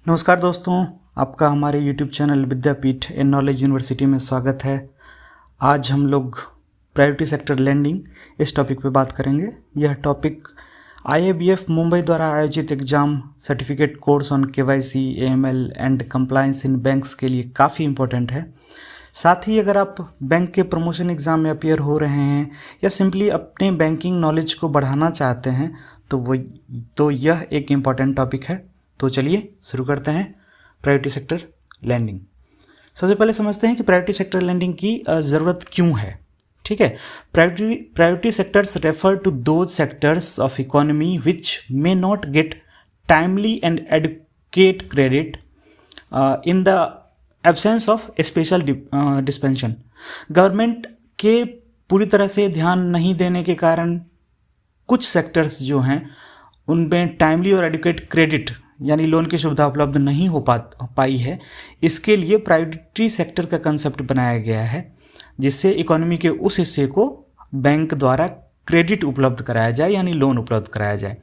नमस्कार दोस्तों, आपका हमारे YouTube channel Vidyapeeth and knowledge university में स्वागत है। आज हम लोग प्रायोरिटी सेक्टर लैंडिंग इस टॉपिक पे बात करेंगे। यह टॉपिक IABF मुंबई द्वारा आयोजित exam certificate course on KYC, AML and compliance in banks के लिए काफ़ी इम्पोर्टेंट है। साथ ही अगर आप बैंक के प्रमोशन एग्ज़ाम में अपीयर हो रहे हैं या सिंपली अपने बैंकिंग नॉलेज को बढ़ाना चाहते हैं तो यह एक इम्पॉर्टेंट टॉपिक है। तो चलिए शुरू करते हैं प्रायोरिटी सेक्टर लैंडिंग। सबसे पहले समझते हैं कि प्रायोरिटी सेक्टर लैंडिंग की ज़रूरत क्यों है। ठीक है, priority sectors refer to those sectors of economy which may not get timely and adequate credit in the absence of special dispensation. Government के पूरी तरह से ध्यान नहीं देने के कारण कुछ सेक्टर्स जो हैं उनमें टाइमली और एडुकेट क्रेडिट यानी लोन की सुविधा उपलब्ध नहीं हो पाई है। इसके लिए प्रायोरिटी सेक्टर का कंसेप्ट बनाया गया है, जिससे इकोनॉमी के उस हिस्से को बैंक द्वारा क्रेडिट उपलब्ध कराया जाए यानी लोन उपलब्ध कराया जाए।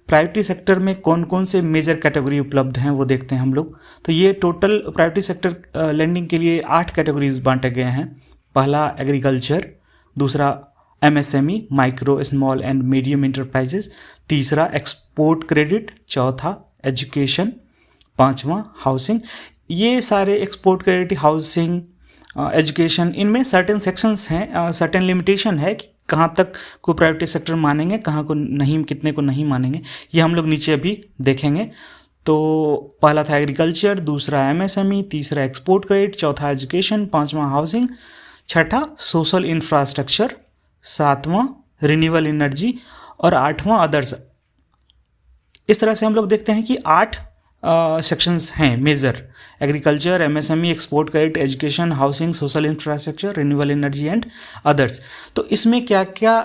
प्रायोरिटी सेक्टर में कौन कौन से मेजर कैटेगरी उपलब्ध हैं वो देखते हैं हम लोग। तो ये टोटल प्रायोरिटी सेक्टर लेंडिंग के लिए 8 कैटेगरीज बांटे गए हैं। पहला एग्रीकल्चर, दूसरा MSME micro small and medium enterprises, तीसरा एक्सपोर्ट क्रेडिट, चौथा एजुकेशन, पांचवा हाउसिंग। ये सारे एक्सपोर्ट क्रेडिट, हाउसिंग, एजुकेशन, इनमें सर्टेन सेक्शंस हैं, सर्टेन लिमिटेशन है कि कहाँ तक को प्रायोरिटी सेक्टर मानेंगे, कहाँ को नहीं, कितने को नहीं मानेंगे। ये हम लोग नीचे अभी देखेंगे। तो पहला था एग्रीकल्चर, दूसरा MSME, तीसरा एक्सपोर्ट क्रेडिट, चौथा एजुकेशन, पांचवा हाउसिंग, छठा सोशल इंफ्रास्ट्रक्चर, सातवां रिन्यूएबल एनर्जी और आठवां अदर्स। इस तरह से हम लोग देखते हैं कि 8 सेक्शंस हैं major: agriculture, MSME, export credit, education, housing, social infrastructure, renewable energy and others. तो इसमें क्या क्या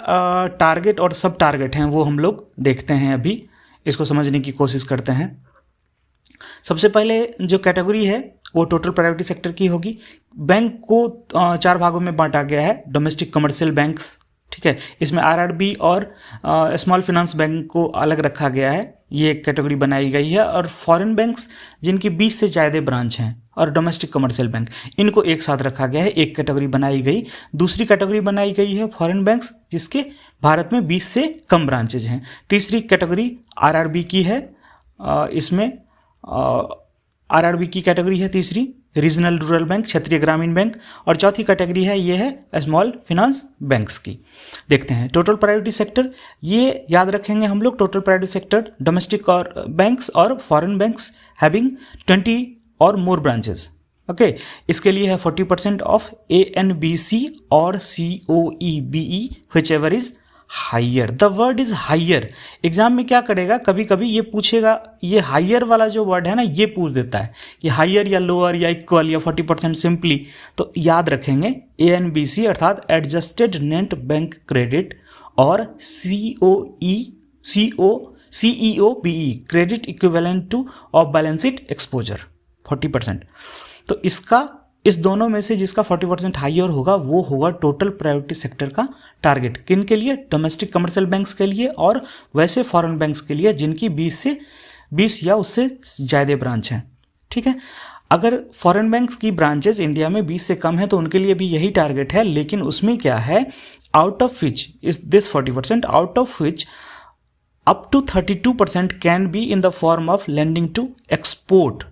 टारगेट और सब टारगेट हैं वो हम लोग देखते हैं, अभी इसको समझने की कोशिश करते हैं। सबसे पहले जो कैटेगरी है वो टोटल प्रायोरिटी सेक्टर की होगी। बैंक को 4 भागों में बांटा गया है। डोमेस्टिक कमर्शियल बैंक्स, ठीक है, इसमें RRB और स्मॉल फाइनेंस बैंक को अलग रखा गया है, ये एक कैटेगरी बनाई गई है। और फॉरेन बैंक्स जिनकी 20 से ज़्यादा ब्रांच हैं और डोमेस्टिक कमर्शियल बैंक, इनको एक साथ रखा गया है, एक कैटेगरी बनाई गई। दूसरी कैटेगरी बनाई गई है फॉरेन बैंक्स जिसके भारत में 20 से कम ब्रांचेज हैं। तीसरी कैटेगरी RRB की है, इसमें RRB की कैटेगरी है तीसरी, रीजनल रूरल बैंक, क्षेत्रीय ग्रामीण बैंक। और चौथी कैटेगरी है ये है स्मॉल फाइनेंस बैंक्स की। देखते हैं टोटल प्रायोरिटी सेक्टर, ये याद रखेंगे हम लोग। टोटल प्रायोरिटी सेक्टर डोमेस्टिक और बैंक्स और फॉरेन बैंक्स हैविंग 20 और मोर ब्रांचेस। ओके, इसके लिए है 40% ऑफ ANBC और COEBE whichever is higher. The word is higher. Exam में क्या करेगा, कभी कभी ये पूछेगा, ये हायर वाला जो वर्ड है ना, ये पूछ देता है कि हायर या लोअर या इक्वल या 40% सिंपली। तो याद रखेंगे ANBC अर्थात एडजस्टेड नेट बैंक क्रेडिट और CEOBE credit equivalent to off balance sheet exposure 40%। तो इसका इस दोनों में से जिसका 40% हायर होगा वो होगा टोटल प्रायोरिटी सेक्टर का टारगेट। किन के लिए? डोमेस्टिक कमर्शियल बैंक्स के लिए और वैसे फॉरेन बैंक्स के लिए जिनकी 20 या उससे ज़्यादा ब्रांच हैं। ठीक है, अगर फॉरेन बैंक्स की ब्रांचेस इंडिया में 20 से कम है तो उनके लिए भी यही टारगेट है। लेकिन उसमें क्या है, out of which is this 40%, out of which up to 32% can be in the form of lending to export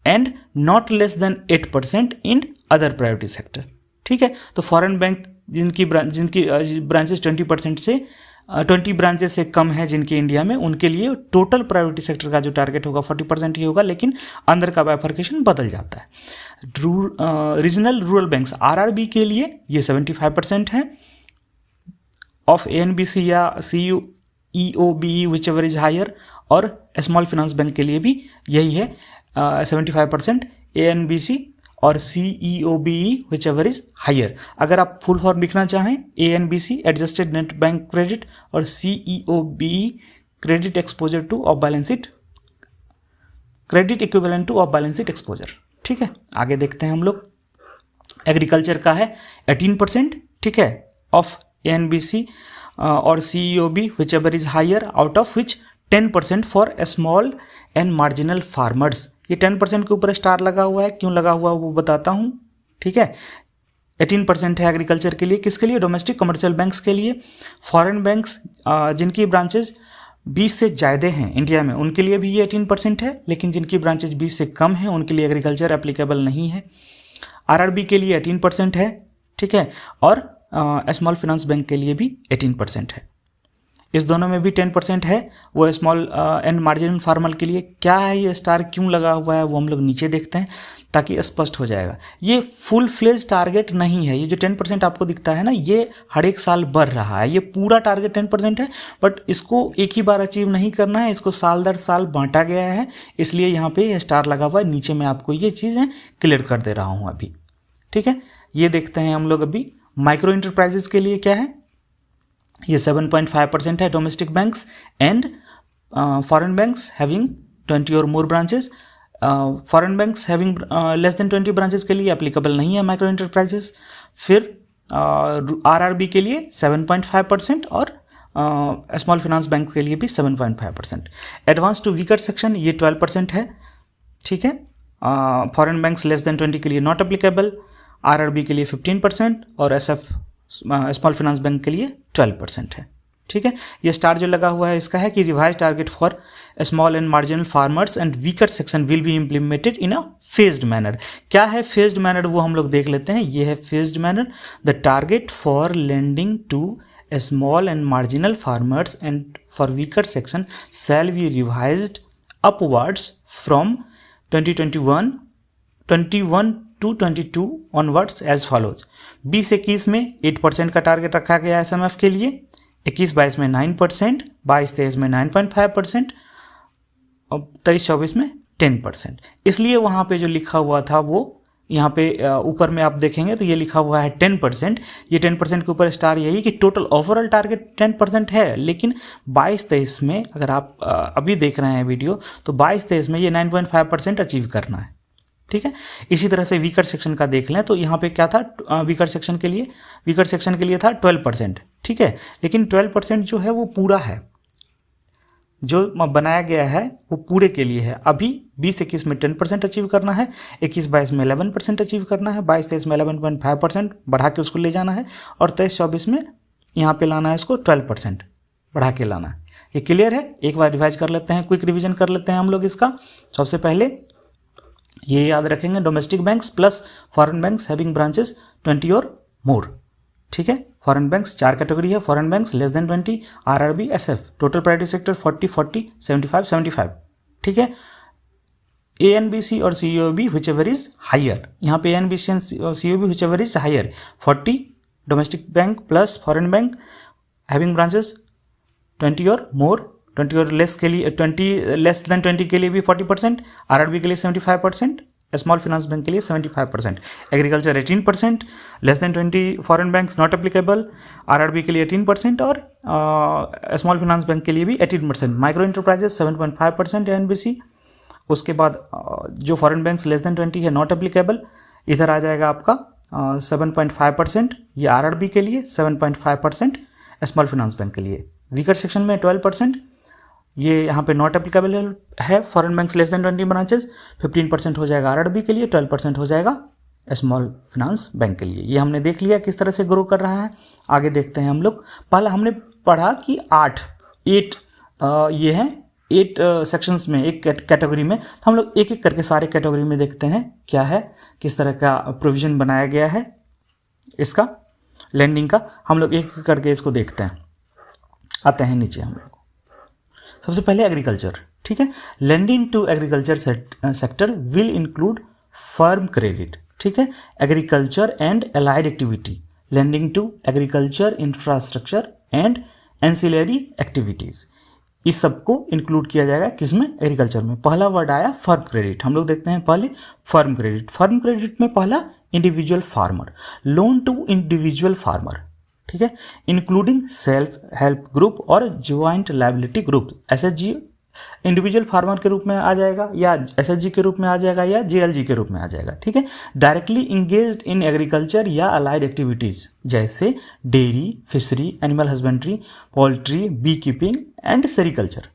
and not less than 8% in other priority sector. ठीक है, तो फॉरेन बैंक जिनकी ब्रांचेस 20% से 20 ब्रांचेस से कम है जिनकी India में, उनके लिए टोटल प्रायोरिटी सेक्टर का जो टारगेट होगा 40% ही होगा, लेकिन अंदर का बाइफर्केशन बदल जाता है। रीजनल रूरल बैंक्स RRB के लिए ये 75% है ऑफ ANBC या CEOBE whichever is higher, और स्मॉल फाइनेंस बैंक के लिए भी यही है 75% ANBC और CEOBE whichever is higher. अगर आप फुल फॉर्म लिखना चाहें, ANBC adjusted net bank credit और CEOBE credit exposure to off balance sheet, credit equivalent to off balance sheet exposure. ठीक है, आगे देखते हैं हम लोग। एग्रीकल्चर का है 18%, ठीक है, ऑफ ANBC और CEOB whichever is higher, out of which 10% for small and marginal farmers. ये 10% के ऊपर स्टार लगा हुआ है, क्यों लगा हुआ है वो बताता हूँ, ठीक है। 18% है एग्रीकल्चर के लिए, किसके लिए? डोमेस्टिक कमर्शियल बैंक्स के लिए। फॉरेन बैंक्स जिनकी ब्रांचेज 20 से ज़्यादा हैं इंडिया में, उनके लिए भी ये 18% है, लेकिन जिनकी ब्रांचेज 20 से कम हैं उनके लिए एग्रीकल्चर एप्लीकेबल नहीं है। आरआरबी के लिए 18% है, ठीक है, और स्मॉल फाइनेंस बैंक के लिए भी 18% है। इस दोनों में भी 10% है, वो स्मॉल एंड मार्जिनल फार्मर के लिए। क्या है ये स्टार क्यों लगा हुआ है वो हम लोग नीचे देखते हैं ताकि स्पष्ट हो जाएगा। ये फुल फ्लेज टारगेट नहीं है, ये जो 10% आपको दिखता है ना, ये हर एक साल बढ़ रहा है। ये पूरा टारगेट 10% है, बट इसको एक ही बार अचीव नहीं करना है, इसको साल दर साल बांटा गया है, इसलिए यहाँ पे ये स्टार लगा हुआ है। नीचे मैं आपको ये चीज़ें क्लियर कर दे रहा हूँ अभी, ठीक है। ये देखते हैं हम लोग अभी माइक्रो इंटरप्राइजेज के लिए क्या है। ये 7.5% है domestic banks and foreign banks having 20 और more branches. Foreign banks having less than 20 branches के लिए एप्लीकेबल नहीं है माइक्रो इंटरप्राइजेस। फिर आरआरबी के लिए 7.5% और स्मॉल फाइनेंस बैंक के लिए भी 7.5%। एडवांस टू वीकर सेक्शन ये 12% है, ठीक है। फॉरेन बैंक्स लेस देन 20 के लिए नॉट एप्लीकेबल, आरआरबी के लिए 15% और एसएफ स्मॉल फाइनेंस बैंक के लिए 12% है, ठीक है। ये स्टार जो लगा हुआ है इसका है कि revise target for small and marginal farmers and weaker section will be implemented in a phased manner. क्या है फेज्ड मैनर वो हम लोग देख लेते हैं। ये है phased manner. The target for lending to small and marginal farmers and for weaker section shall be revised upwards from 2021 to 22 onwards as follows. 20-21 में 8% का टारगेट रखा गया एसएमएफ के लिए, 21-22 में 9%, 22-23 में 9.5% और 23-24 में 10%। इसलिए वहाँ पे जो लिखा हुआ था वो यहाँ पे ऊपर में आप देखेंगे तो ये लिखा हुआ है 10%। ये 10% के ऊपर स्टार यही कि टोटल ओवरऑल टारगेट 10% है, लेकिन 22-23 में अगर आप अभी देख रहे हैं वीडियो तो 22-23 में ये 9.5% अचीव करना है, ठीक है। इसी तरह से वीकर सेक्शन का देख लें तो यहाँ पे क्या था, वीकर सेक्शन के लिए था 12%, ठीक है। लेकिन 12% जो है वो पूरा है, जो बनाया गया है वो पूरे के लिए है। अभी 20-21 में 10% अचीव करना है, 21-22 में 11% अचीव करना है, 22-23 में 11.5% बढ़ा के उसको ले जाना है और 23-24 में यहाँ पे लाना है इसको 12% बढ़ा के लाना है। ये क्लियर है। एक बार रिवाइज कर लेते हैं, क्विक रिविजन कर लेते हैं हम लोग इसका। सबसे पहले ये याद रखेंगे, domestic banks plus foreign banks having branches 20 और मोर, ठीक है। फॉरेन बैंक्स 4 कैटेगरी है, foreign banks less than 20, RRB, SF, total priority sector 40-40, 75-75, ठीक है। ANBC or COB whichever is higher, यहाँ पे ANBC and COB whichever is higher. 40 domestic bank plus foreign bank having branches 20 और मोर, 20 और less के लिए 20 less than 20 के लिए भी 40%, आरआरबी के लिए 75%, स्मॉल फाइनेंस बैंक के लिए 75%, agriculture 18%, less than 20 foreign banks not applicable, RRB के लिए 18% और स्मॉल फाइनेंस बैंक के लिए भी 18%, माइक्रो इंटरप्राइजेस 7.5% एएनबीसी। उसके बाद जो फॉरेन बैंक्स लेस देन 20 है नॉट एप्लीकेबल, इधर आ जाएगा आपका 7.5%, ये आरआरबी के लिए 7.5% स्मॉल फाइनेंस बैंक के लिए। वीकर सेक्शन में 12%, ये यहाँ पे नॉट एप्लीकेबल है foreign banks less than 20 branches, 15% हो जाएगा आरआरबी के लिए, 12% हो जाएगा स्मॉल फाइनेंस बैंक के लिए। ये हमने देख लिया किस तरह से ग्रो कर रहा है। आगे देखते हैं हम लोग। पहले हमने पढ़ा कि 8 ये हैं 8 सेक्शंस में, एक कैटेगरी में, तो हम लोग एक एक करके सारे कैटेगरी में देखते हैं क्या है, किस तरह का प्रोविज़न बनाया गया है इसका लैंडिंग का। हम लोग एक एक करके इसको देखते हैं। आते हैं नीचे हम लोग। सबसे पहले एग्रीकल्चर, ठीक है। Lending to agriculture sector will include farm credit, ठीक है, agriculture and allied activity, lending to agriculture infrastructure and ancillary activities. इस सबको इंक्लूड किया जाएगा किसमें, एग्रीकल्चर में। पहला वर्ड आया फर्म क्रेडिट। हम लोग देखते हैं पहले फर्म क्रेडिट। फर्म क्रेडिट में पहला individual farmer, loan to individual farmer, ठीक है, इंक्लूडिंग सेल्फ हेल्प ग्रुप और joint liability group. SHG individual farmer के रूप में आ जाएगा, या एसएचजी के रूप में आ जाएगा, या जेएलजी के रूप में आ जाएगा, ठीक है। डायरेक्टली इंगेज्ड इन एग्रीकल्चर या अलाइड एक्टिविटीज़ जैसे dairy, fishery, animal husbandry, poultry, bee keeping and sericulture.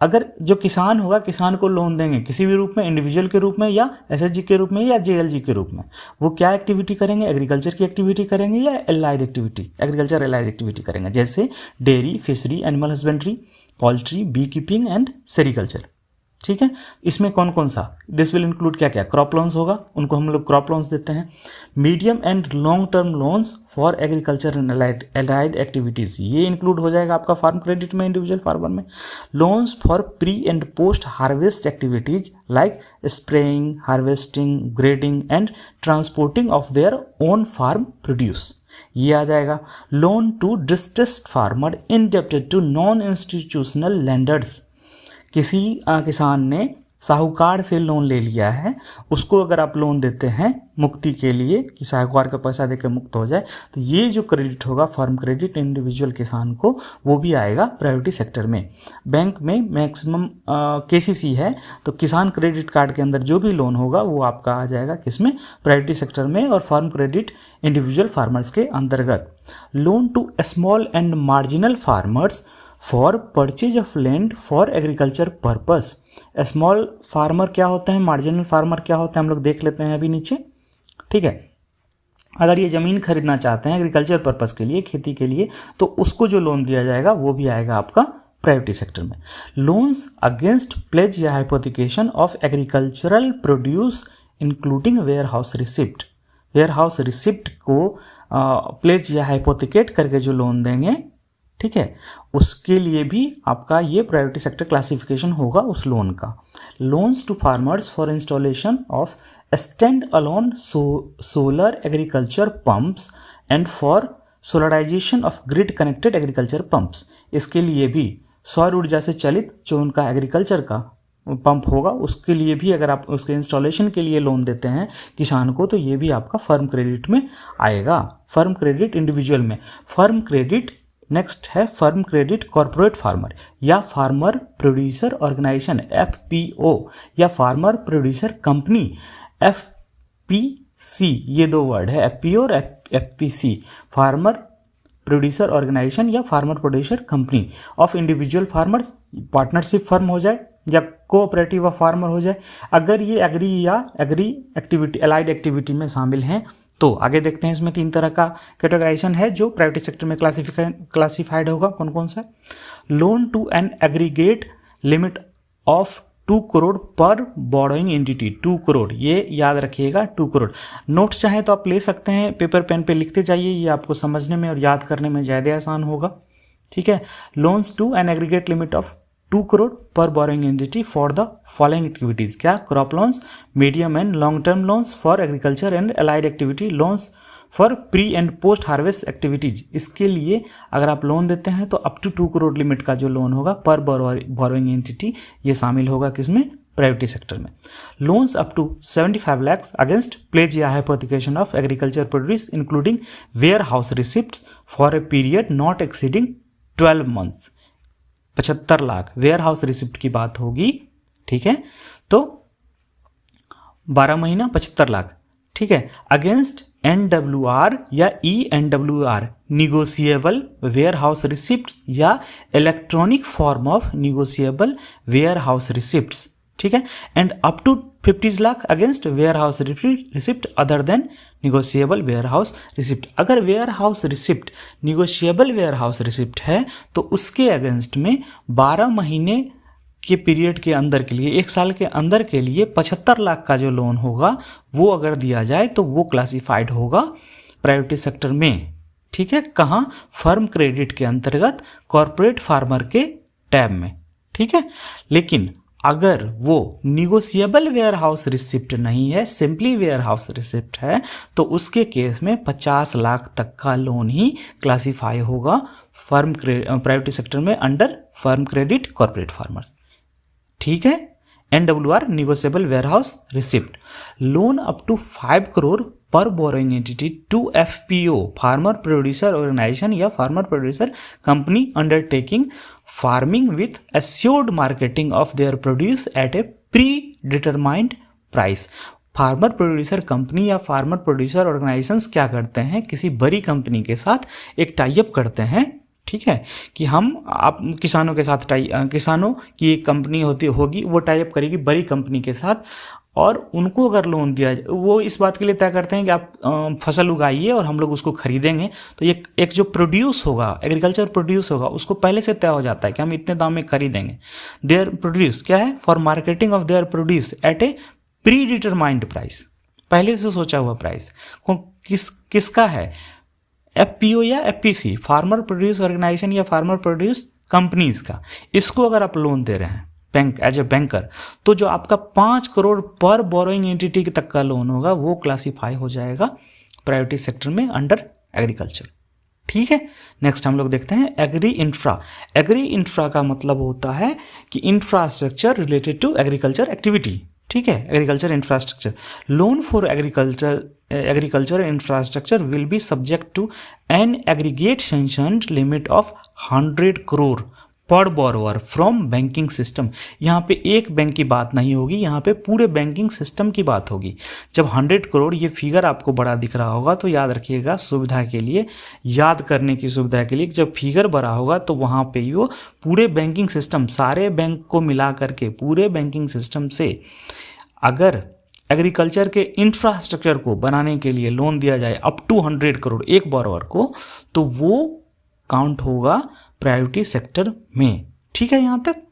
अगर जो किसान होगा, किसान को लोन देंगे किसी भी रूप में, इंडिविजुअल के रूप में या एसएचजी के रूप में या जेएलजी के रूप में, वो क्या एक्टिविटी करेंगे, एग्रीकल्चर की एक्टिविटी करेंगे या allied activity, agriculture allied activity करेंगे, जैसे dairy, fishery, animal husbandry, poultry, bee keeping and sericulture. ठीक है, इसमें कौन कौन सा, दिस विल इंक्लूड क्या क्या, क्रॉप लोन्स होगा, उनको हम लोग क्रॉप लोन्स देते हैं। Medium and long term loans for agriculture and allied activities, ये इंक्लूड हो जाएगा आपका फार्म क्रेडिट में, इंडिविजुअल फार्मर में। Loans for pre and post harvest activities like spraying, harvesting, grading and transporting of their own farm produce, ये आ जाएगा। Loan to distressed farmer indebted to non institutional lenders, किसी किसान ने साहूकार से लोन ले लिया है, उसको अगर आप लोन देते हैं मुक्ति के लिए कि साहूकार का पैसा देकर मुक्त हो जाए, तो ये जो क्रेडिट होगा फार्म क्रेडिट इंडिविजुअल किसान को, वो भी आएगा प्रायोरिटी सेक्टर में। बैंक में मैक्सिमम केसीसी है, तो किसान क्रेडिट कार्ड के अंदर जो भी लोन होगा वो आपका आ जाएगा किसमें, प्रायोरिटी सेक्टर में, और फार्म क्रेडिट इंडिविजुअल फार्मर्स के अंतर्गत। Loan to small and marginal farmers for purchase of land for agriculture purpose. Small farmer क्या होते हैं, मार्जिनल फार्मर क्या होते हैं, हम लोग देख लेते हैं अभी नीचे। ठीक है, अगर ये ज़मीन खरीदना चाहते हैं एग्रीकल्चर पर्पस के लिए, खेती के लिए, तो उसको जो लोन दिया जाएगा वो भी आएगा आपका प्रायोरिटी सेक्टर में। लोन्स अगेंस्ट प्लेज या hypothecation of agricultural produce including warehouse receipt, warehouse receipt को प्लेज या हाइपोथिकेट करके जो लोन देंगे, ठीक है, उसके लिए भी आपका ये प्रायोरिटी सेक्टर क्लासिफिकेशन होगा उस लोन का। Loans to farmers for installation of stand alone solar agriculture pumps and for solarisation of grid connected agriculture pumps, इसके लिए भी सौर ऊर्जा से चलित जो उनका एग्रीकल्चर का पंप होगा, उसके लिए भी अगर आप उसके इंस्टॉलेशन के लिए लोन देते हैं किसान को, तो ये भी आपका फर्म क्रेडिट में आएगा, फर्म क्रेडिट इंडिविजुअल में। फर्म क्रेडिट नेक्स्ट है फर्म क्रेडिट कॉर्पोरेट फार्मर या फार्मर प्रोड्यूसर ऑर्गेनाइजेशन एफपीओ या फार्मर प्रोड्यूसर कंपनी एफपीसी, ये दो वर्ड है, एफपीओ और एफपीसी, फार्मर प्रोड्यूसर ऑर्गेनाइजेशन या farmer producer company of individual farmers, partnership firm हो जाए या कोऑपरेटिव ऑफ फार्मर हो जाए, अगर ये एग्री या एग्री एक्टिविटी एलाइड एक्टिविटी में शामिल हैं। तो आगे देखते हैं, इसमें 3 तरह का कैटेगराइजेशन है जो प्राइवेट सेक्टर में क्लासिफाइड होगा, कौन कौन सा। Loan to an aggregate limit of 2 crore per borrowing entity, 2 crore, ये याद रखिएगा 2 करोड़। नोट्स चाहें तो आप ले सकते हैं, पेपर पेन पे लिखते जाइए, ये आपको समझने में और याद करने में ज़्यादा आसान होगा। ठीक है, loans to an aggregate limit of 2 crore per borrowing entity for the following activities, क्या, crop loans, medium and long term loans for agriculture and allied activity, loans for pre and post harvest activities. इसके लिए अगर आप loan देते हैं तो up to 2 crore limit का जो लोन होगा पर बोरोइंग एंटिटी, ये शामिल होगा किसमें, प्रायोरिटी सेक्टर में। Loans up to 75 lakh against pledge या hypothecation of agriculture produce including warehouse receipt for a period not exceeding 12 months, 75 lakh warehouse receipt की बात होगी। ठीक है, तो 12 महीना 75 लाख। ठीक है, अगेंस्ट NWR या ENWR negotiable warehouse receipt या electronic form of negotiable warehouse receipts. ठीक है, and up to 50 lakh against warehouse receipt other than negotiable warehouse receipt. अगर warehouse receipt negotiable warehouse receipt है तो उसके against में 12 महीने के पीरियड के अंदर के लिए, 1 साल के अंदर के लिए 75 लाख का जो लोन होगा वो अगर दिया जाए तो वो क्लासिफाइड होगा प्रायोरिटी सेक्टर में। ठीक है, कहाँ, फर्म क्रेडिट के अंतर्गत कॉर्पोरेट फार्मर के टैब में। ठीक है, लेकिन अगर वो निगोशिएबल वेयर हाउस रिसिप्ट नहीं है, सिंपली वेयर हाउस रिसिप्ट है, तो उसके केस में 50 लाख तक का लोन ही क्लासिफाई होगा फर्म प्रायोरिटी सेक्टर में under farm credit corporate farmers. ठीक है, NWR negotiable warehouse receipt. Loan up to 5 crore per borrowing entity to FPO farmer producer organisation या farmer producer company undertaking farming with assured marketing of their produce at a predetermined price. Farmer producer company या farmer producer organisations क्या करते हैं, किसी बड़ी company के साथ एक टाई अप करते हैं, ठीक है, कि हम आप किसानों के साथ किसानों की एक कंपनी होगी, वो टाई अप करेगी बड़ी कंपनी के साथ, और उनको अगर लोन दिया जाए, वो इस बात के लिए तय करते हैं कि आप फसल उगाइए और हम लोग उसको खरीदेंगे। तो ये एक जो प्रोड्यूस होगा, एग्रीकल्चर प्रोड्यूस होगा, उसको पहले से तय हो जाता है कि हम इतने दाम में खरीदेंगे। देयर प्रोड्यूस क्या है, for marketing of their produce at a predetermined price, पहले से सोचा हुआ प्राइस किसका है, एफपीओ या एफपीसी, फार्मर प्रोड्यूस ऑर्गेनाइजेशन या फार्मर प्रोड्यूस कंपनीज का। इसको अगर आप लोन दे रहे हैं बैंक एज ए बैंकर, तो जो आपका 5 करोड़ पर बोरोइंग एंटिटी तक का लोन होगा वो क्लासीफाई हो जाएगा प्रायोरिटी सेक्टर में अंडर एग्रीकल्चर। ठीक है, नेक्स्ट हम लोग देखते हैं एग्री इंफ्रा। एग्री इंफ्रा का मतलब होता है कि infrastructure related to agriculture activity. ठीक है, agriculture infrastructure loan for agriculture infrastructure will be subject to an aggregate sanction limit of 100 crore per borrower from banking system. यहाँ पे एक बैंक की बात नहीं होगी, यहाँ पे पूरे बैंकिंग सिस्टम की बात होगी। जब 100 करोड़, ये फिगर आपको बड़ा दिख रहा होगा तो याद रखिएगा, सुविधा के लिए, याद करने की सुविधा के लिए, जब फिगर बड़ा होगा तो वहाँ पे वो पूरे बैंकिंग सिस्टम, सारे बैंक को मिला करके पूरे बैंकिंग सिस्टम से अगर एग्रीकल्चर के इंफ्रास्ट्रक्चर को बनाने के लिए लोन दिया जाए अप टू 100 करोड़ एक बोरोवर को, तो वो काउंट होगा प्रायोरिटी सेक्टर में। ठीक है, यहाँ तक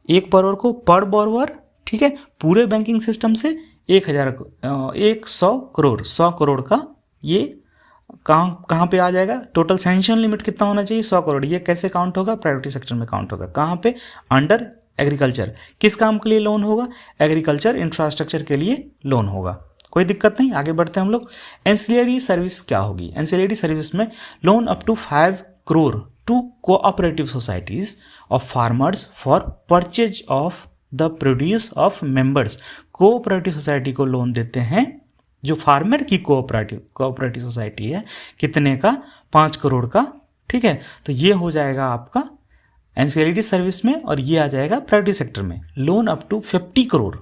एक बोरोवर को पर बोरोवर, ठीक है, पूरे बैंकिंग सिस्टम से 100 करोड़, 100 करोड़ का ये कहाँ पे आ जाएगा, टोटल सैंक्शन लिमिट कितना होना चाहिए, 100 करोड़। ये कैसे काउंट होगा, प्रायोरिटी सेक्टर में काउंट होगा। कहाँ पे, अंडर एग्रीकल्चर। किस काम के लिए लोन होगा, एग्रीकल्चर इंफ्रास्ट्रक्चर के लिए लोन होगा। कोई दिक्कत नहीं, आगे बढ़ते हैं हम लोग। एंसिलरी सर्विस क्या होगी, एंसिलरी सर्विस में loan up to 5 crore to cooperative societies of farmers for purchase of the produce of members. Cooperative society को लोन देते हैं, जो फार्मर की कोऑपरेटिव सोसाइटी है, कितने का, 5 करोड़ का। ठीक है, तो ये हो जाएगा आपका एंसिलरी सर्विस में, और ये आ जाएगा प्रायोरिटी सेक्टर में। लोन अप टू 50 करोड़,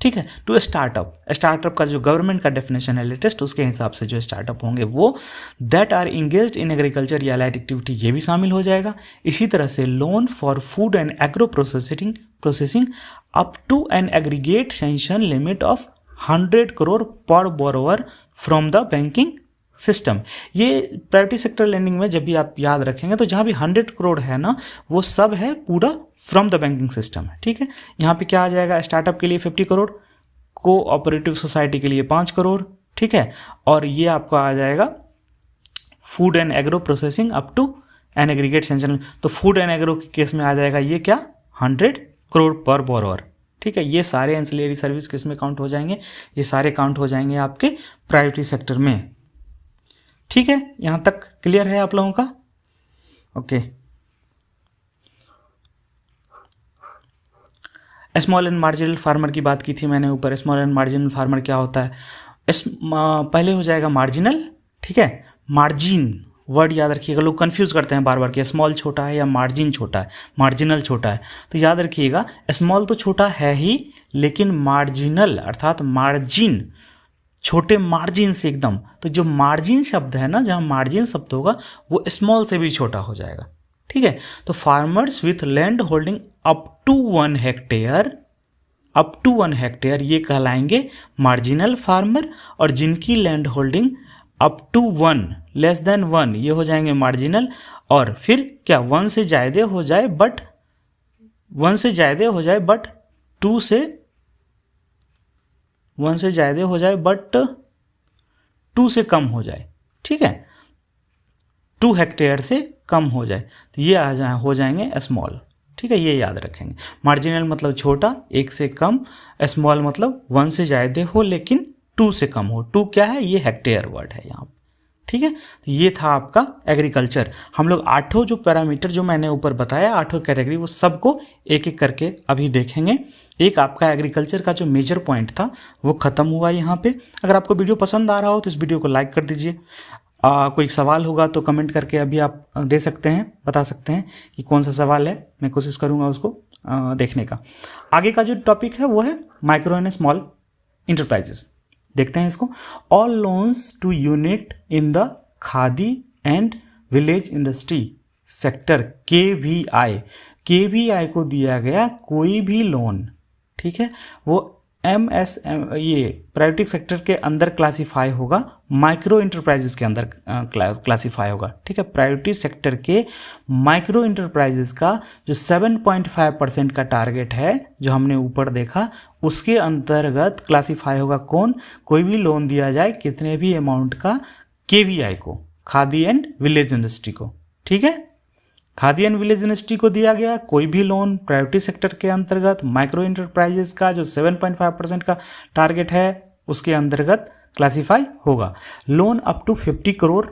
ठीक है, टू स्टार्टअप। स्टार्टअप का जो गवर्नमेंट का डेफिनेशन है लेटेस्ट, उसके हिसाब से जो स्टार्टअप होंगे वो that are engaged in agriculture या लाइट एक्टिविटी, ये भी शामिल हो जाएगा। इसी तरह से loan for food and agro processing up to an aggregate sanction limit of 100 crore per borrower from the banking system. ये प्रायोरिटी सेक्टर लेंडिंग में जब भी आप याद रखेंगे तो जहाँ भी 100 करोड़ है ना, वो सब है पूरा फ्रॉम द बैंकिंग सिस्टम है। ठीक है, यहाँ पे क्या आ जाएगा, स्टार्टअप के लिए 50 करोड़, कोऑपरेटिव सोसाइटी के लिए 5 करोड़, ठीक है, और ये आपका आ जाएगा food and agro processing up to an aggregate sanction. तो फूड एंड एग्रो के केस में आ जाएगा ये क्या, 100 करोड़ पर बोरोवर। ठीक है, ये सारे एंसिलरी सर्विस किस में काउंट हो जाएंगे, ये सारे काउंट हो जाएंगे आपके प्रायोरिटी सेक्टर में। ठीक है, यहां तक क्लियर है आप लोगों का, okay. Small and marginal farmer की बात की थी मैंने ऊपर। स्मॉल एंड मार्जिनल फार्मर क्या होता है, पहले हो जाएगा मार्जिनल। ठीक है, मार्जिन वर्ड याद रखिएगा, लोग कंफ्यूज करते हैं बार बार कि स्मॉल छोटा है या मार्जिन छोटा है, मार्जिनल छोटा है। तो याद रखिएगा, स्मॉल तो छोटा है ही, लेकिन मार्जिनल अर्थात मार्जिन, छोटे मार्जिन से एकदम। तो जो मार्जिन शब्द है ना, जहाँ मार्जिन शब्द होगा वो स्मॉल से भी छोटा हो जाएगा। ठीक है, तो farmers with land holding up to 1 hectare, ये कहलाएंगे मार्जिनल फार्मर, और जिनकी land holding up to 1 less than 1 ये हो जाएंगे मार्जिनल। और फिर क्या, 1 से ज़्यादा हो जाए बट 2 से ज़्यादा हो जाए बट 2 से कम हो जाए। ठीक है, 2 हेक्टेयर से कम हो जाए, तो ये हो जाएंगे स्मॉल। ठीक है, ये याद रखेंगे। मार्जिनल मतलब छोटा, 1 से कम। स्मॉल मतलब 1 से ज़्यादा हो लेकिन 2 से कम हो। 2 क्या है, ये हेक्टेयर वर्ड है यहाँ। ठीक है, तो ये था आपका एग्रीकल्चर। हम लोग 8 जो पैरामीटर जो मैंने ऊपर बताया, 8 कैटेगरी, वो सबको एक एक करके अभी देखेंगे। एक आपका एग्रीकल्चर का जो मेजर पॉइंट था वो खत्म हुआ यहाँ पे। अगर आपको वीडियो पसंद आ रहा हो तो इस वीडियो को लाइक कर दीजिए। कोई सवाल होगा तो कमेंट करके अभी आप दे सकते हैं, बता सकते हैं कि कौन सा सवाल है, मैं कोशिश करूँगा उसको देखने का। आगे का जो टॉपिक है वो है माइक्रो एंड स्मॉल इंटरप्राइजेस। देखते हैं इसको। All loans to unit in the khadi and village industry sector KVI को दिया गया कोई भी लोन, ठीक है, वो ये प्राइवेट सेक्टर के अंदर क्लासीफाई होगा, माइक्रो इंटरप्राइजेस के अंदर क्लासीफाई होगा, ठीक है। प्राइवेट सेक्टर के माइक्रो इंटरप्राइजेस का जो 7.5% का टारगेट है जो हमने ऊपर देखा, उसके अंतर्गत क्लासीफाई होगा कौन, कोई भी लोन दिया जाए कितने भी अमाउंट का KVI को, खादी एंड विलेज इंडस्ट्री को, ठीक है। खादी एंड विलेज इंडस्ट्री को दिया गया कोई भी लोन प्राइवेट सेक्टर के अंतर्गत माइक्रो इंटरप्राइजेस का जो 7.5% का टारगेट है उसके अंतर्गत क्लासीफाई होगा। Loan up to 50 crore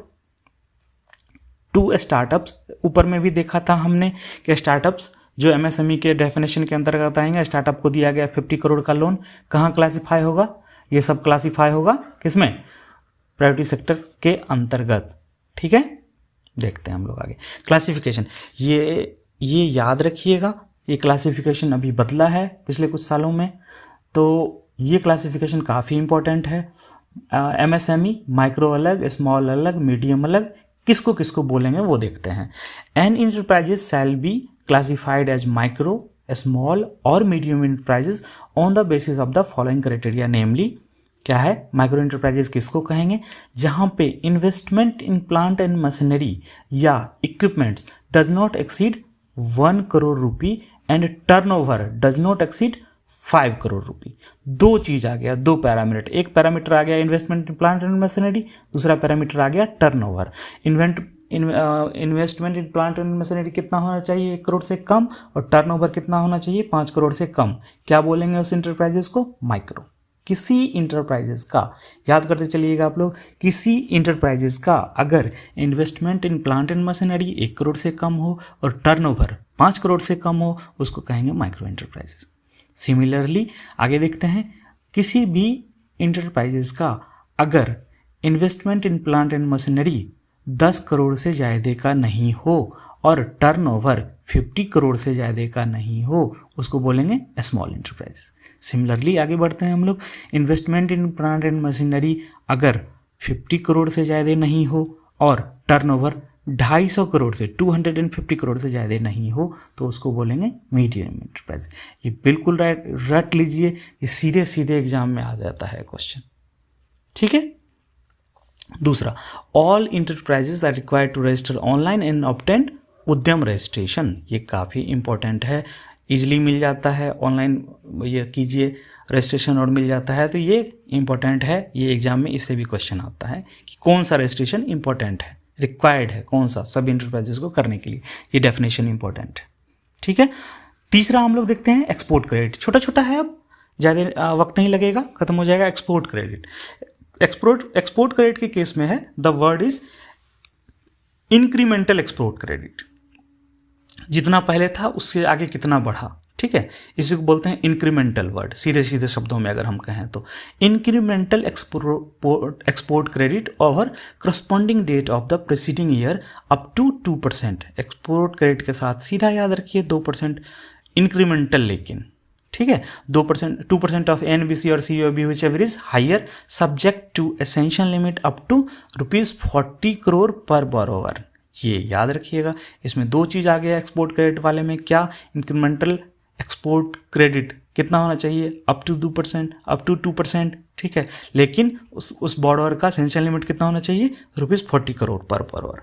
to startups, ऊपर में भी देखा था हमने कि स्टार्टअप्स जो MSME के डेफिनेशन के अंतर्गत आएंगे, स्टार्टअप को दिया गया 50 करोड़ का लोन, कहाँ क्लासीफाई होगा, ये सब क्लासीफाई होगा किसमें, प्राइवेट सेक्टर के अंतर्गत, ठीक है। देखते हैं हम लोग आगे क्लासिफिकेशन। ये याद रखिएगा, ये क्लासिफिकेशन अभी बदला है पिछले कुछ सालों में, तो ये क्लासिफिकेशन काफ़ी इंपॉर्टेंट है। MSME माइक्रो अलग, स्मॉल अलग, मीडियम अलग, किसको किसको बोलेंगे वो देखते हैं। An enterprises shall be classified as micro, small और medium enterprises on the basis of the following criteria, namely क्या है, माइक्रो इंटरप्राइजेस किसको कहेंगे, जहां पे investment in plant and machinery या equipments does not exceed 1 crore rupee and turnover does not exceed 5 crore rupee. दो चीज आ गया, दो पैरामीटर, एक पैरामीटर आ गया investment in plant and machinery, दूसरा पैरामीटर आ गया turnover. Investment in plant and machinery कितना होना चाहिए, 1 करोड़ से कम, और टर्नओवर कितना होना चाहिए, 5 करोड़ से कम। क्या बोलेंगे उस इंटरप्राइजेस को, माइक्रो। किसी इंटरप्राइजेस का, याद करते चलिएगा आप लोग, किसी इंटरप्राइजेस का अगर investment in plant and machinery 1 crore से कम हो और टर्नओवर 5 करोड़ से कम हो, उसको कहेंगे माइक्रो इंटरप्राइजेस। सिमिलरली आगे देखते हैं, किसी भी इंटरप्राइजेस का अगर investment in plant and machinery 10 crore से ज़्यादा का नहीं हो और टर्नओवर 50 करोड़ से ज़्यादा का नहीं हो, उसको बोलेंगे स्मॉल इंटरप्राइजेस। सिमिलरली आगे बढ़ते हैं हम लोग, investment in plant and machinery अगर 50 करोड़ से ज़्यादा नहीं हो और टर्नओवर 250 करोड़ से 250 करोड़ से ज़्यादा नहीं हो, तो उसको बोलेंगे मीडियम इंटरप्राइज। ये बिल्कुल रट लीजिए, ये सीधे सीधे एग्जाम में आ जाता है क्वेश्चन, ठीक है। दूसरा, all enterprises are required to register online and obtain Udyam registration. ये काफ़ी इंपॉर्टेंट है, इजीली मिल जाता है, ऑनलाइन ये कीजिए रजिस्ट्रेशन और मिल जाता है, तो ये इंपॉर्टेंट है। ये एग्जाम में इससे भी क्वेश्चन आता है कि कौन सा रजिस्ट्रेशन इंपॉर्टेंट है, रिक्वायर्ड है कौन सा सब इंटरप्राइजेस को करने के लिए, ये डेफिनेशन इंपॉर्टेंट है, ठीक है। तीसरा हम लोग देखते हैं एक्सपोर्ट क्रेडिट, छोटा छोटा है, अब ज़्यादा वक्त नहीं लगेगा, खत्म हो जाएगा। एक्सपोर्ट क्रेडिट, एक्सपोर्ट क्रेडिट के केस में है, the word is incremental export credit. जितना पहले था उससे आगे कितना बढ़ा, ठीक है, इसी को बोलते हैं इंक्रीमेंटल वर्ड। सीधे सीधे शब्दों में अगर हम कहें तो incremental export credit over corresponding date of the preceding year up to 2%। Export credit के साथ सीधा याद रखिए 2% इंक्रीमेंटल, लेकिन ठीक है 2% ऑफ NBC और COB whichever is higher subject to essential limit up to ₹40 crore per borrower. ये याद रखिएगा, इसमें दो चीज़ आ गया एक्सपोर्ट क्रेडिट वाले में, क्या, इंक्रीमेंटल एक्सपोर्ट क्रेडिट कितना होना चाहिए, अप टू 2%, ठीक है, लेकिन उस बॉर्डर का एसेंशियल लिमिट कितना होना चाहिए, ₹40 करोड़ पर बोरोवर,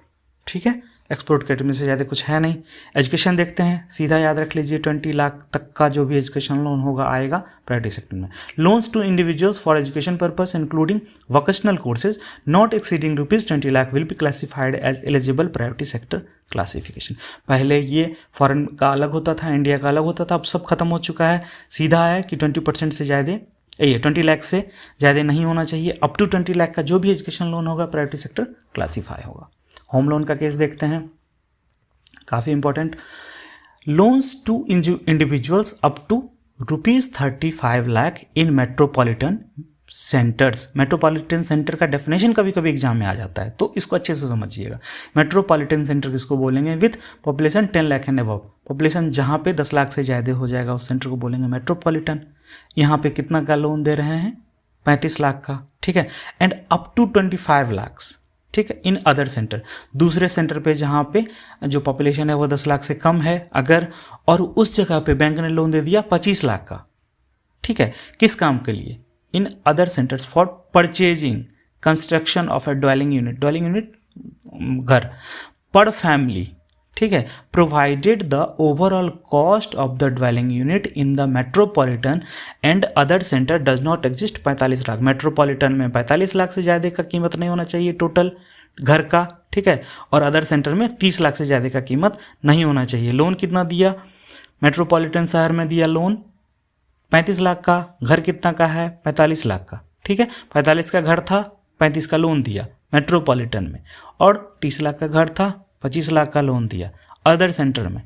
ठीक है। एक्सपोर्ट क्रेडिट में से ज़्यादा कुछ है नहीं। एजुकेशन देखते हैं, सीधा याद रख लीजिए 20 लाख तक का जो भी एजुकेशन लोन होगा आएगा प्राइवेट सेक्टर में। Loans to individuals for education purpose including vocational courses not exceeding ₹20 lakh will be classified as eligible private sector classification. पहले ये फॉरेन का अलग होता था, इंडिया का अलग होता था, अब सब खत्म हो चुका है। सीधा है कि 20% से ज़्यादा, ये 20 लाख से ज़्यादा नहीं होना चाहिए। अप टू 20 लाख का जो भी एजुकेशन लोन होगा प्राइवेट सेक्टर क्लासीफाई होगा। होम लोन का केस देखते हैं, काफ़ी important. Loans to individuals up to ₹35 lakh in metropolitan centres. Metropolitan centre का डेफिनेशन कभी कभी एग्जाम में आ जाता है, तो इसको अच्छे से समझिएगा। मेट्रोपॉलिटन सेंटर किसको बोलेंगे, with population 10 lakh and above. Population जहाँ पे 10 लाख से ज़्यादा हो जाएगा उस सेंटर को बोलेंगे मेट्रोपॉलिटन। यहाँ पे कितना का लोन दे रहे हैं, 35 लाख का, ठीक है, एंड अप टू 25 लाख, ठीक है, इन अदर सेंटर, दूसरे सेंटर पे जहाँ पे जो पॉपुलेशन है वो 10 लाख से कम है अगर, और उस जगह पे बैंक ने लोन दे दिया 25 लाख का, ठीक है, किस काम के लिए, in other centres for purchasing construction of a dwelling unit घर पर फैमिली, ठीक है, provided the overall cost of the dwelling unit in the metropolitan and other centre does not exist 45 lakh. Metropolitan में 45 लाख से ज़्यादा का कीमत नहीं होना चाहिए टोटल घर का, ठीक है, और अदर सेंटर में 30 लाख से ज़्यादा का कीमत नहीं होना चाहिए। लोन कितना दिया, मेट्रोपॉलिटन शहर में दिया लोन 35 लाख का, घर कितना का है 45 लाख का, ठीक है, 45 का घर था, 35 का लोन दिया मेट्रोपॉलिटन में, और 30 लाख का घर था, 25 लाख का लोन दिया अदर सेंटर में,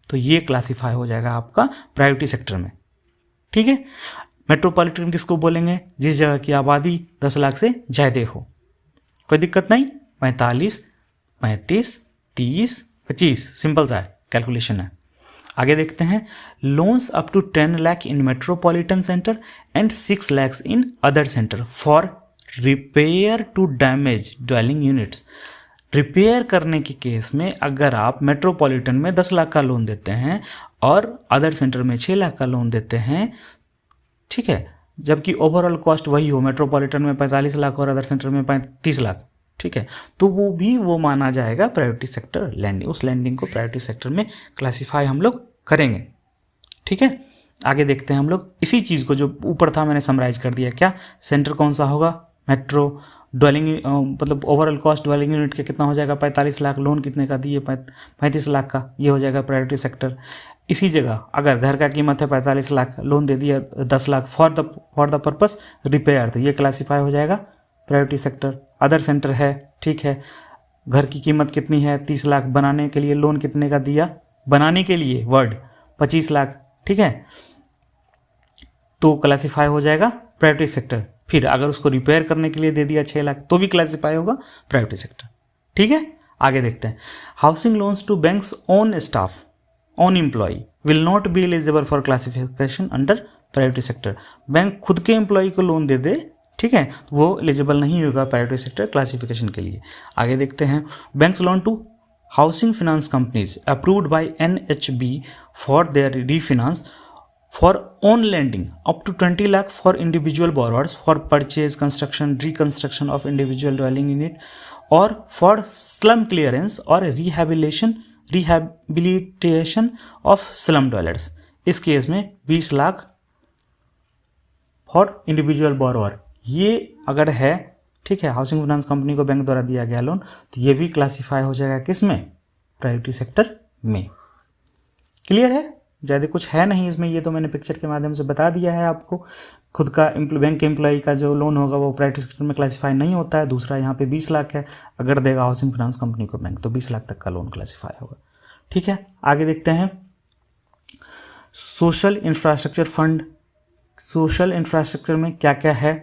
तो ये क्लासिफाई हो जाएगा आपका प्रायोरिटी सेक्टर में, ठीक है। मेट्रोपॉलिटन किसको बोलेंगे, जिस जगह की आबादी 10 लाख से ज़्यादा हो, कोई दिक्कत नहीं, 45, 35, 30, 25, सिंपल सा है, कैलकुलेशन है। आगे देखते हैं, loans up to 10 lakh in metropolitan centre and 6 lakh in other centre for repair to damage dwelling units. Repair करने के केस में अगर आप मेट्रोपॉलिटन में 10 लाख का लोन देते हैं और अदर सेंटर में 6 लाख का लोन देते हैं, ठीक है, जबकि ओवरऑल कॉस्ट वही हो, मेट्रोपॉलिटन में 45 लाख और अदर सेंटर में 30 लाख, ठीक है, तो वो माना जाएगा प्रायोरिटी सेक्टर लैंडिंग, उस लैंडिंग को प्रायोरिटी सेक्टर में क्लासीफाई हम लोग करेंगे, ठीक है। आगे देखते हैं हम लोग इसी चीज़ को, जो ऊपर था मैंने समराइज कर दिया, क्या सेंटर कौन सा होगा, मेट्रो ड्वेलिंग मतलब ओवरऑल कॉस्ट ड्वेलिंग यूनिट का कितना हो जाएगा 45 लाख, लोन कितने का दिए 35 लाख का, ये हो जाएगा प्रायोरिटी सेक्टर। इसी जगह अगर घर का कीमत है 45 लाख, लोन दे दिया 10 lakh for the purpose repair, तो ये क्लासीफाई हो जाएगा प्रायोरिटी सेक्टर। अदर सेंटर है, ठीक है, घर की कीमत कितनी है 30 लाख, बनाने के लिए लोन कितने का दिया, बनाने के लिए वर्ड 25 लाख, ठीक है, तो क्लासीफाई हो जाएगा प्रायोरिटी सेक्टर। फिर अगर उसको रिपेयर करने के लिए दे दिया 6 लाख तो भी क्लासीफाई होगा प्रायोरिटी सेक्टर, ठीक है। आगे देखते हैं, housing loans to banks own staff on employ will not be eligible for classification under priority sector. Bank खुद के एम्प्लॉय को लोन दे दे, ठीक है, वो एलिजिबल नहीं होगा प्रायोरिटी सेक्टर क्लासिफिकेशन के लिए। आगे देखते हैं, banks loan to housing finance companies approved by NHB for their refinance for own lending up to 20 lakh for individual borrowers for purchase, construction, reconstruction of individual dwelling unit or for slum clearance or rehabilitation of slum dwellers। इस case में 20 lakh for individual borrower, ये अगर है, ठीक है, housing finance company को bank द्वारा दिया गया लोन, तो ये भी क्लासीफाई हो जाएगा किस में, प्रायोरिटी सेक्टर में। क्लियर है, ज़्यादा कुछ है नहीं इसमें, ये तो मैंने पिक्चर के माध्यम से बता दिया है आपको। खुद का बैंक के एम्प्लॉय का जो लोन होगा वो प्राइवेट सेक्टर में क्लासीफाई नहीं होता है। दूसरा यहाँ पे 20 लाख है, अगर देगा हाउसिंग फाइनेंस कंपनी को बैंक तो 20 लाख तक का लोन क्लासीफाई होगा, ठीक है। आगे देखते हैं, social infrastructure fund. Social infrastructure में क्या क्या है,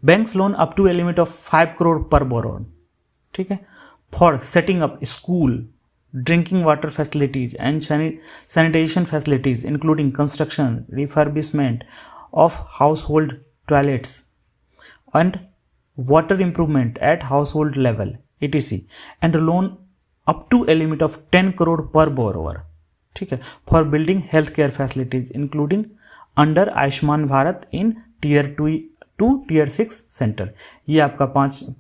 banks loan up to a limit of 5 crore per borrower, ठीक है, for setting up school, drinking water facilities and sanitation facilities including construction, refurbishment of household toilets and water improvement at household level etc, and loan up to a limit of 10 crore per borrower, ठीक है, for building healthcare facilities including under Ayushman Bharat in tier 2 to tier 6 centre. ये आपका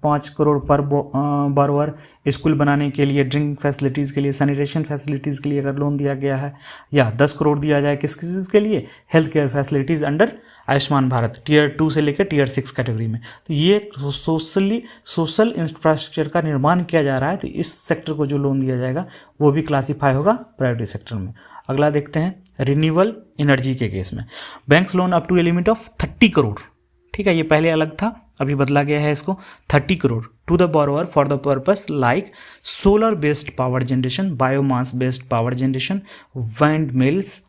5 crore per borrower school बनाने के लिए, drinking facilities के लिए, sanitation facilities के लिए अगर लोन दिया गया है, या 10 करोड़ दिया जाए किस चीज़ के लिए, health care facilities under Ayushman Bharat tier 2 से लेकर टियर 6 कैटेगरी में। तो ये सोशल इंफ्रास्ट्रक्चर का निर्माण किया जा रहा है, तो इस सेक्टर को जो लोन दिया जाएगा वो भी क्लासीफाई होगा प्रायोरिटी सेक्टर में। अगला देखते हैं, रिन्यूएबल एनर्जी के केस में banks loan up to a limit of 30 crore, ठीक है, ये पहले अलग था, अभी बदला गया है इसको, 30 crore to the borrower for the purpose like solar based power generation, biomass based power generation, wind mills,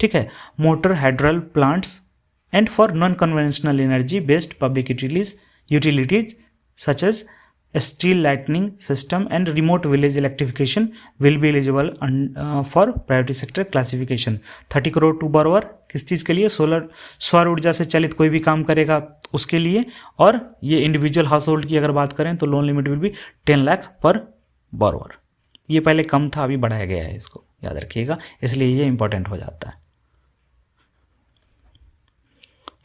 ठीक है, motor hydel plants and for non conventional energy based public utilities such as street lightning system and remote village electrification will be eligible for priority sector classification. 30 crore to borrower, किस चीज़ के लिए? Solar, सौर ऊर्जा से चलित कोई भी काम करेगा उसके लिए। और ये इंडिविजुअल हाउस होल्ड की अगर बात करें तो loan limit will be 10 lakh per borrower. ये पहले कम था, अभी बढ़ाया गया है, इसको याद रखिएगा, इसलिए ये इंपॉर्टेंट हो जाता है।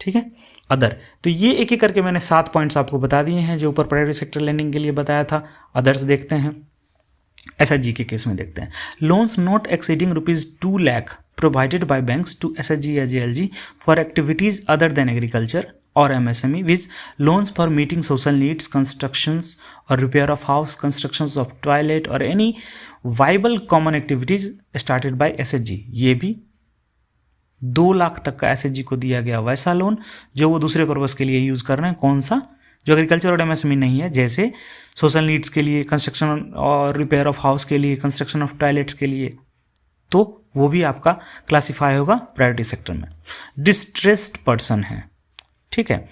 ठीक है। अदर, तो ये एक एक करके मैंने 7 पॉइंट्स आपको बता दिए हैं जो ऊपर प्राइवेट सेक्टर लेंडिंग के लिए बताया था। अदर्स देखते हैं, एसएचजी के केस में देखते हैं। Loans not exceeding ₹2 lakh provided by banks to SHG या JLG for activities other than agriculture और MSME which loans for meeting social needs, constructions और repair of house, constructions of toilet और any viable common activities started by SHG. ये भी 2 लाख तक का SHG को दिया गया वैसा लोन जो वो दूसरे पर्पज़ के लिए यूज़ कर रहे हैं। कौन सा? जो एग्रीकल्चर और एमएसएमई नहीं है, जैसे सोशल नीड्स के लिए, कंस्ट्रक्शन और रिपेयर ऑफ हाउस के लिए, कंस्ट्रक्शन ऑफ टॉयलेट्स के लिए, तो वो भी आपका क्लासीफाई होगा प्रायोरिटी सेक्टर में। डिस्ट्रेस्ड पर्सन है, ठीक है,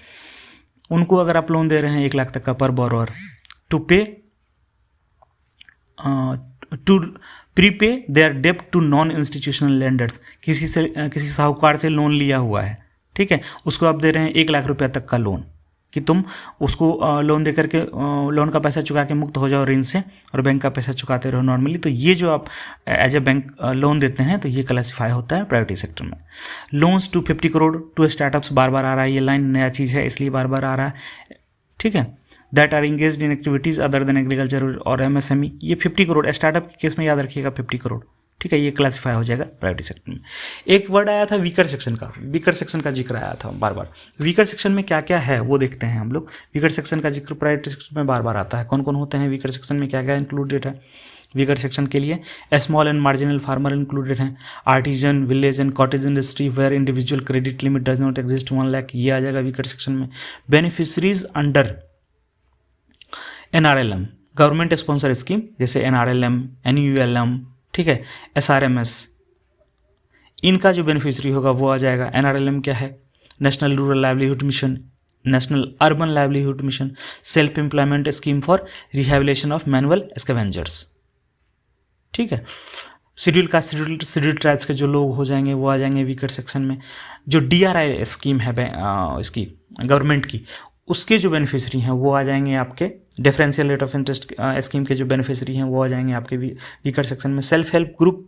उनको अगर आप लोन दे रहे हैं 1 लाख तक का per borrower to pay to prepay their डेप्ट टू नॉन इंस्टीट्यूशनल लेंडर्स, किसी साहूकार से लोन लिया हुआ है, ठीक है, उसको आप दे रहे हैं 1 लाख रुपया तक का लोन कि तुम उसको लोन दे करके लोन का पैसा चुका के मुक्त हो जाओ ऋण से और बैंक का पैसा चुकाते रहो नॉर्मली। तो ये जो आप एज ए बैंक लोन देते हैं तो ये क्लासीफाई होता है प्रायोरिटी सेक्टर में। Loans to 50 crore to startups, बार बार आ रहा है, ये लाइन नया चीज़ है इसलिए बार बार आ रहा है, ठीक है। That are engaged in activities other than agriculture और एमएसएमई, ये 50 करोड़ स्टार्टअप के केस में याद रखिएगा 50 करोड़, ठीक है, ये क्लासीफाई हो जाएगा प्रायोरिटी सेक्टर में। एक वर्ड आया था वीकर सेक्शन का, वीकर सेक्शन का जिक्र आया था बार बार। वीकर सेक्शन में क्या क्या है वो देखते हैं हम लोग। वीकर सेक्शन का जिक्र प्रायोरिटी सेक्शन में बार बार आता है। कौन कौन होते हैं वीकर सेक्शन में, क्या क्या इंक्लूडेड है वीकर सेक्शन के लिए? Small and marginal farmer included हैं, artisan, village and cottage industry where individual credit limit does not exist 1 lakh, ये आ जाएगा वीकर सेक्शन में। Beneficiaries under NRLM, government sponsor scheme, जैसे एनआरएलएम, एनयूएलएम, ठीक है, एसआरएमएस, इनका जो बेनिफिशरी होगा वो आ जाएगा। एनआरएलएम क्या है? National rural livelihood mission, national urban livelihood mission, self employment scheme for rehabilitation of manual scavengers, ठीक है। शेड्यूल कास्ट, शेड्यूल ट्राइब्स के जो लोग हो जाएंगे वो आ जाएंगे वीकर सेक्शन में। जो डीआरआई स्कीम है इसकी गवर्नमेंट की, उसके जो बेनिफिशरी हैं वो आ जाएंगे आपके differential rate of interest scheme के जो बेनिफिशरी हैं वो आ जाएंगे आपके वीकर सेक्शन में। सेल्फ हेल्प ग्रुप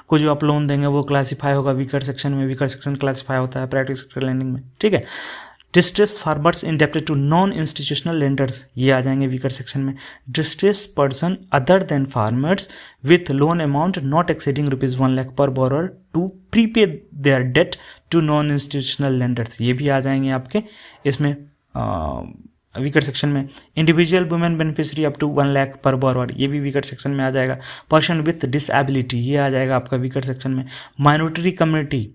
को जो आप लोन देंगे वो क्लासीफाई होगा वीकर सेक्शन में। वीकर सेक्शन क्लासीफाई होता है प्रायोरिटी सेक्टर लेंडिंग में, ठीक है। Distressed farmers indebted to non institutional lenders, ये आ जाएंगे वीकर सेक्शन में। Distressed person other than farmers with loan amount not exceeding ₹1 lakh per borrower to prepay their debt to non institutional lenders, ये भी आ जाएंगे आपके इसमें वीकर सेक्शन में। Individual women beneficiary up to 1 lakh per borrower, ये भी वीकर सेक्शन में आ जाएगा। पर्सन विथ डिसएबिलिटी, ये आ जाएगा आपका वीकर सेक्शन में। माइनॉरिटी कम्युनिटी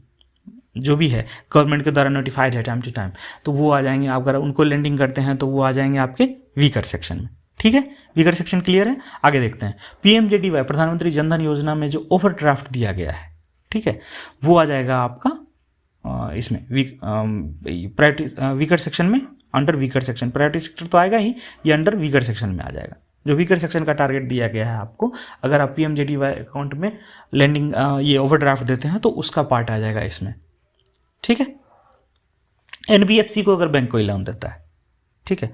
जो भी है गवर्नमेंट के द्वारा नोटिफाइड है टाइम टू टाइम, तो वो आ जाएंगे। आप अगर उनको लेंडिंग करते हैं तो वो आ जाएंगे आपके वीकर सेक्शन में, ठीक है। वीकर सेक्शन क्लियर है। आगे देखते हैं पीएमजेडीवाई, प्रधानमंत्री जनधन योजना में जो ओवरड्राफ्ट दिया गया है, ठीक है, वो आ जाएगा आपका इसमें प्रायोरिटी वीकर सेक्शन में, under weaker section. Priority sector तो आएगा ही, ये अंडर वीकर सेक्शन में आ जाएगा। जो वीकर सेक्शन का टारगेट दिया गया है आपको, अगर आप पीएमजेडीवाई अकाउंट में लेंडिंग ये ओवरड्राफ्ट देते हैं तो उसका पार्ट आ जाएगा इसमें, ठीक है। एनबीएफसी को अगर बैंक कोई लोन देता है, ठीक है,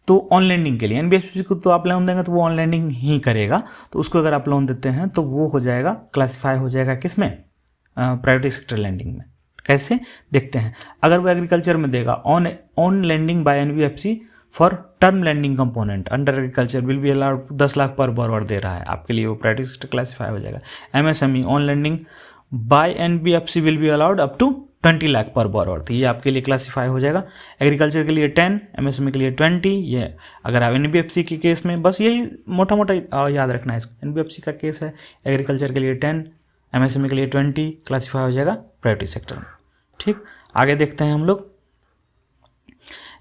तो ऑन लेंडिंग के लिए एनबीएफसी को तो आप लोन देंगे तो वो ऑन लेंडिंग ही करेगा, तो उसको अगर आप लोन देते हैं तो वो हो जाएगा, क्लासीफाई हो जाएगा किसमें? प्रायोरिटी सेक्टर लेंडिंग में। कैसे देखते हैं? अगर वो एग्रीकल्चर में देगा, on lending by NBFC for term lending component under agriculture will be allowed 10 lakh per borrower दे रहा है आपके लिए, वो प्रायोरिटी सेक्टर क्लासीफाई हो जाएगा। MSME on lending by NBFC will be allowed up to 20 lakh per borrower, तो ये आपके लिए क्लासीफाई हो जाएगा। एग्रीकल्चर के लिए 10, एमएसएमई के लिए 20। ये अगर आप एनबीएफसी के केस में, बस यही मोटा मोटा याद रखना है, एनबीएफसी का केस है, एग्रीकल्चर के लिए 10, एमएसएमई के लिए 20, क्लासीफाई हो जाएगा प्रायोरिटी सेक्टर में, ठीक। आगे देखते हैं हम लोग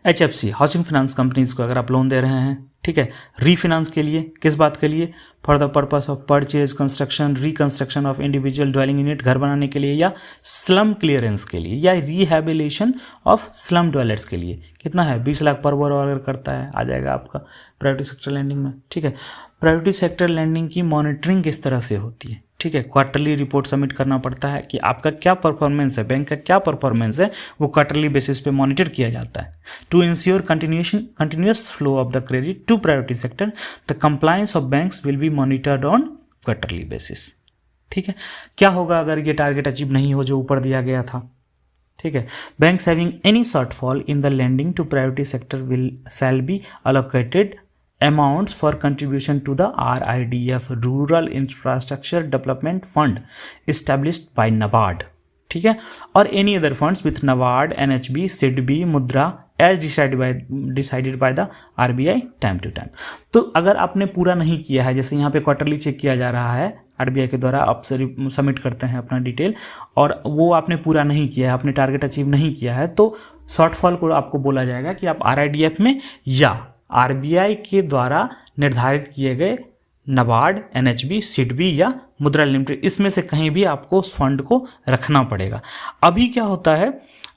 एचएफसी, हाउसिंग फाइनेंस कंपनीज को अगर आप लोन दे रहे हैं, ठीक है। रीफिनांस के लिए, किस बात के लिए? For the purpose of purchase, construction, reconstruction of individual dwelling unit, घर बनाने के लिए, या स्लम क्लियरेंस के लिए, या रिहैबिलिटेशन ऑफ स्लम डवेलर्स के लिए। कितना है? 20 लाख पर बोरो अगर करता है, आ जाएगा आपका प्रायोरिटी सेक्टर लैंडिंग में, ठीक है। प्रायोरिटी सेक्टर लैंडिंग की मॉनिटरिंग किस तरह से होती है, ठीक है। क्वार्टरली रिपोर्ट सबमिट करना पड़ता है कि आपका क्या परफॉर्मेंस है, बैंक का क्या परफॉर्मेंस है, वो क्वार्टरली बेसिस पे मॉनिटर किया जाता है। To ensure continuous flow of the credit to priority sector, the compliance of banks will be monitored on quarterly basis, ठीक है। क्या होगा अगर ये टारगेट अचीव नहीं हो जो ऊपर दिया गया था, ठीक है। Banks having any shortfall in the lending to priority sector shall be allocated amounts for contribution to the RIDF Rural Infrastructure Development Fund established by NABARD, ठीक है, और any other funds with NABARD, NHB, SIDBI, मुद्रा as decided by the RBI time to time। तो अगर आपने पूरा नहीं किया है, जैसे यहाँ पे क्वार्टरली चेक किया जा रहा है RBI के द्वारा, आप सबमिट करते हैं अपना डिटेल, और वो आपने पूरा नहीं किया है, आपने टारगेट अचीव नहीं किया है, तो शॉर्टफॉल को आपको बोला जाएगा कि आप RIDF में या आरबीआई के द्वारा निर्धारित किए गए नाबार्ड, एनएचबी, सिडबी या मुद्रा लिमिटेड, इसमें से कहीं भी आपको उस फंड को रखना पड़ेगा। अभी क्या होता है,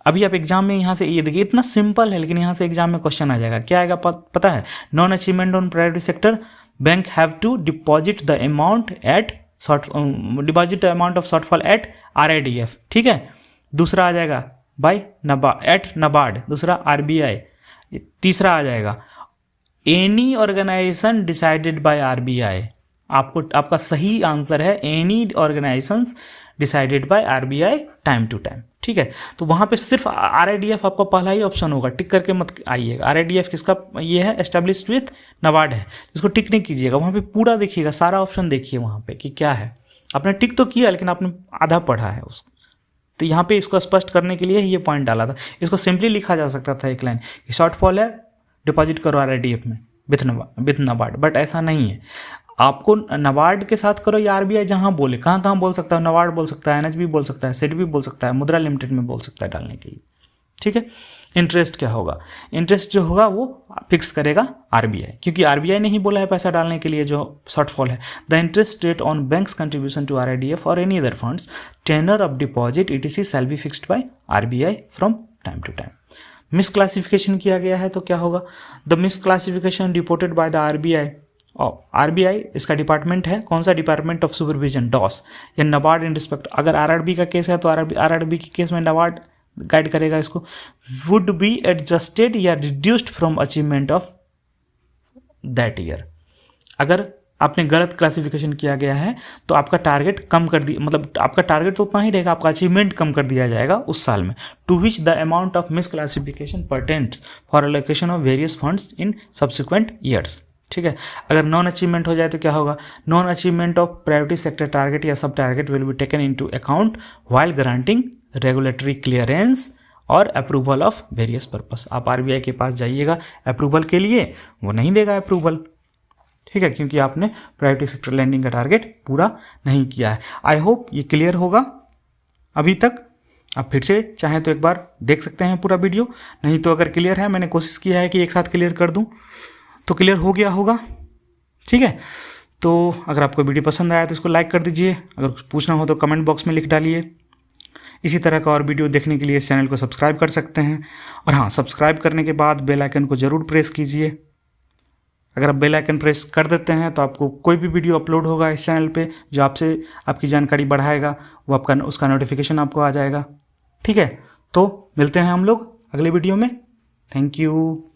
अभी आप एग्जाम में यहाँ से ये देखिए, इतना सिंपल है, लेकिन यहाँ से एग्जाम में क्वेश्चन आ जाएगा। क्या आएगा पता है? Non achievement on priority sector, bank have to deposit the amount of shortfall at RIDF, ठीक है। दूसरा आ जाएगा बाय नाबार्ड, दूसरा RBI, तीसरा आ जाएगा any organization decided by RBI। आपका सही आंसर है any organizations decided by RBI time to time, ठीक है। तो वहाँ पे सिर्फ RIDF आपका पहला ही ऑप्शन होगा, टिक करके मत आइएगा। RIDF किसका ये है? एस्टेब्लिश्ड विथ नाबार्ड है, इसको टिक नहीं कीजिएगा, वहाँ पे पूरा देखिएगा, सारा ऑप्शन देखिए वहाँ पे कि क्या है। आपने टिक तो किया लेकिन आपने आधा पढ़ा है उसको, तो यहाँ पे इसको स्पष्ट करने के लिए ये पॉइंट डाला था। इसको सिंपली लिखा जा सकता था एक लाइन, शॉर्टफॉल है, डिपॉजिट करो RIDF में विथ नाबार्ड, बट ऐसा नहीं है। आपको नाबार्ड के साथ करो या RBI जहाँ बोले, कहाँ बोल सकता है, नाबार्ड बोल सकता है, NHB बोल सकता है, सिडबी बोल सकता है, मुद्रा लिमिटेड में बोल सकता है डालने के लिए, ठीक है। इंटरेस्ट क्या होगा? इंटरेस्ट जो होगा वो फिक्स करेगा RBI, क्योंकि RBI ने ही बोला है पैसा डालने के लिए जो शॉर्टफॉल है। The interest rate on banks contribution to RIDF और any other funds, tenor of deposit etc shall be fixed by RBI from time to time. Misclassification किया गया है तो क्या होगा? The misclassification reported by the RBI, इसका department है, कौन सा? डिपार्टमेंट ऑफ सुपरविजन, डॉस, या नाबार्ड इन रिस्पेक्ट। अगर RRB का केस है तो RRB के केस में नाबार्ड गाइड करेगा इसको। वुड बी एडजस्टेड या reduced from achievement of that year. अगर आपने गलत क्लासिफिकेशन किया गया है तो आपका टारगेट कम कर दिया, मतलब आपका टारगेट तो उतना ही रहेगा, आपका अचीवमेंट कम कर दिया जाएगा उस साल में। To which the amount of misclassification pertains for allocation of various funds in subsequent years, ठीक है। अगर नॉन अचीवमेंट हो जाए तो क्या होगा? Non achievement of priority sector target या सब target will be taken into account while guaranteeing regulatory clearance और अप्रूवल ऑफ वेरियस पर्पस। आप RBI के पास जाइएगा अप्रूवल के लिए, वो नहीं देगा अप्रूवल, ठीक है, क्योंकि आपने प्रायोरिटी सेक्टर लैंडिंग का टारगेट पूरा नहीं किया है। आई होप ये क्लियर होगा अभी तक। आप फिर से चाहें तो एक बार देख सकते हैं पूरा वीडियो, नहीं तो अगर क्लियर है, मैंने कोशिश किया है कि एक साथ क्लियर कर दूं, तो क्लियर हो गया होगा, ठीक है। तो अगर आपको वीडियो पसंद आया तो इसको लाइक कर दीजिए, अगर कुछ पूछना हो तो कमेंट बॉक्स में लिख डालिए। इसी तरह का और वीडियो देखने के लिए इस चैनल को सब्सक्राइब कर सकते हैं, और हाँ, सब्सक्राइब करने के बाद बेल आइकन को ज़रूर प्रेस कीजिए। अगर आप बेल आइकन प्रेस कर देते हैं तो आपको कोई भी वीडियो अपलोड होगा इस चैनल पे जो आपसे आपकी जानकारी बढ़ाएगा, वो आपका उसका नोटिफिकेशन आपको आ जाएगा, ठीक है। तो मिलते हैं हम लोग अगले वीडियो में। Thank you.